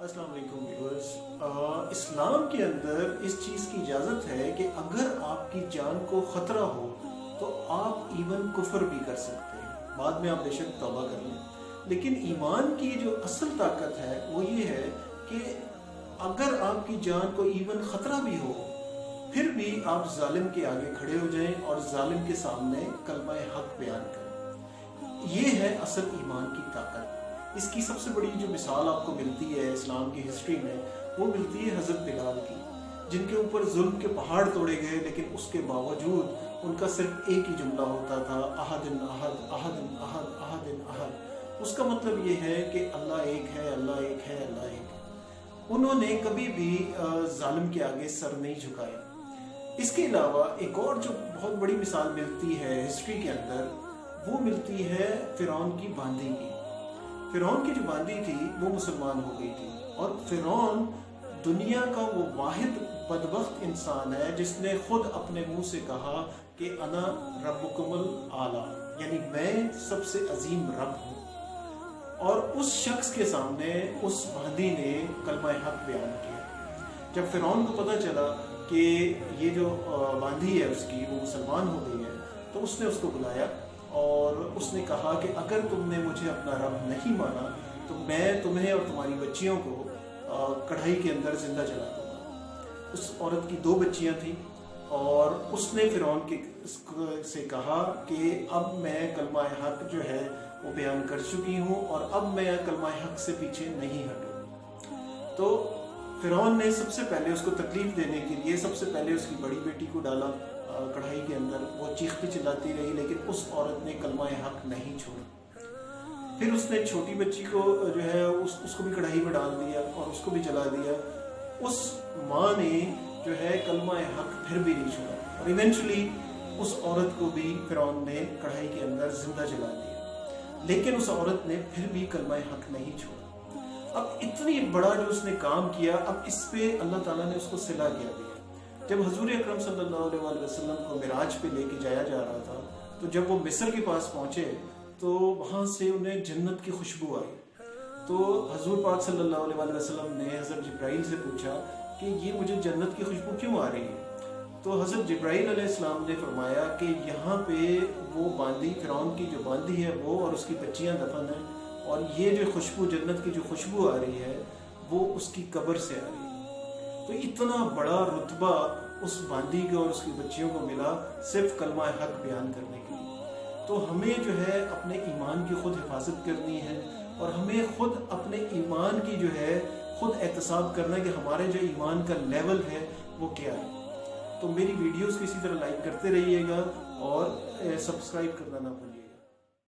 अस्सलाम वालेकुम व्यूअर्स। इस्लाम के अंदर इस चीज़ की इजाज़त है कि अगर आपकी जान को ख़तरा हो तो आप इवन कुफ्र भी कर सकते हैं, बाद में आप बेशक तौबा कर लें। लेकिन ईमान की जो असल ताकत है वो ये है कि अगर आपकी जान को इवन ख़तरा भी हो फिर भी आप जालिम के आगे खड़े हो जाएं और जालिम के सामने कलमा हक बयान करें। ये है असल ईमान की ताकत। इसकी सबसे बड़ी जो मिसाल आपको मिलती है इस्लाम की हिस्ट्री में वो मिलती है हज़रत बिलाल की, जिनके ऊपर जुल्म के पहाड़ तोड़े गए, लेकिन उसके बावजूद उनका सिर्फ एक ही जुमला होता था, अहदिन अहद अहदिन अहद अहदिन अहद। उसका मतलब ये है कि अल्लाह एक है, अल्लाह एक है, अल्लाह एक है। उन्होंने कभी भी जालिम के आगे सर नहीं झुकाया। इसके अलावा एक और जो बहुत बड़ी मिसाल मिलती है हिस्ट्री के अंदर वो मिलती है फिरौन की बांदी की। फिरौन की जो बांदी थी वो मुसलमान हो गई थी, और फिरौन दुनिया का वो वाहिद बदबख्त इंसान है जिसने खुद अपने मुंह से कहा कि अना रब्बुकुमुल आला, यानी मैं सबसे अजीम रब हूँ। और उस शख्स के सामने उस बांदी ने कलमा हक बयान किया। जब फिरौन को पता चला कि ये जो बांदी है उसकी वो मुसलमान हो गई है तो उसने उसको बुलाया और उसने कहा कि अगर तुमने मुझे अपना रब नहीं माना तो मैं तुम्हें और तुम्हारी बच्चियों को कढ़ाई के अंदर जिंदा जला दूंगा। उस औरत की 2 बच्चियां थीं और उसने फिरौन के से कहा कि अब मैं कलमा हक जो है वो बयान कर चुकी हूँ और अब मैं कलमा हक से पीछे नहीं हटूंगी। तो फिरौन ने सबसे पहले उसको तकलीफ देने के लिए सबसे पहले उसकी बड़ी बेटी को डाला कढ़ाई के अंदर। वो चीखती चिल्लाती रही लेकिन उस औरत ने कलमा हक नहीं छोड़ा। फिर उसने छोटी बच्ची को जो है उसको भी कढ़ाई में डाल दिया और उसको भी जला दिया। उस माँ ने जो है कलमा हक फिर भी नहीं छोड़ा और इवेंचुअली उस औरत को भी फिरौन ने कढ़ाई के अंदर जिंदा जला दिया, लेकिन उस औरत ने फिर भी कलमा हक नहीं छोड़ा। अब इतनी बड़ा जो उसने काम किया, अब इस पे अल्लाह ताला ने उसको सिला क्या दिया। जब हुजूर अकरम सल्लल्लाहु अलैहि वसल्लम को मिराज पे लेके जाया जा रहा था तो जब वो मिस्र के पास पहुंचे तो वहां से उन्हें जन्नत की खुशबू आई। तो हुजूर पाक सल्लल्लाहु अलैहि वसल्लम ने हज़रत जिब्राइल से पूछा कि ये मुझे जन्नत की खुशबू क्यों आ रही है। तो हज़रत जिब्राइल अलैहिस्सलाम ने फरमाया कि यहाँ पे वो बांदी फिरौन की जो बांदी है वो और उसकी बच्चियाँ दफन हैं, और ये जो खुशबू जन्नत की जो खुशबू आ रही है वो उसकी कब्र से आ रही है। तो इतना बड़ा रुतबा उस बांदी को और उसकी बच्चियों को मिला सिर्फ कलमा हक बयान करने के लिए। तो हमें जो है अपने ईमान की खुद हिफाजत करनी है और हमें खुद अपने ईमान की जो है खुद एहतसाब करना है कि हमारे जो ईमान का लेवल है वो क्या है। तो मेरी वीडियोस को इसी तरह लाइक करते रहिएगा और सब्सक्राइब करना ना भूलिएगा।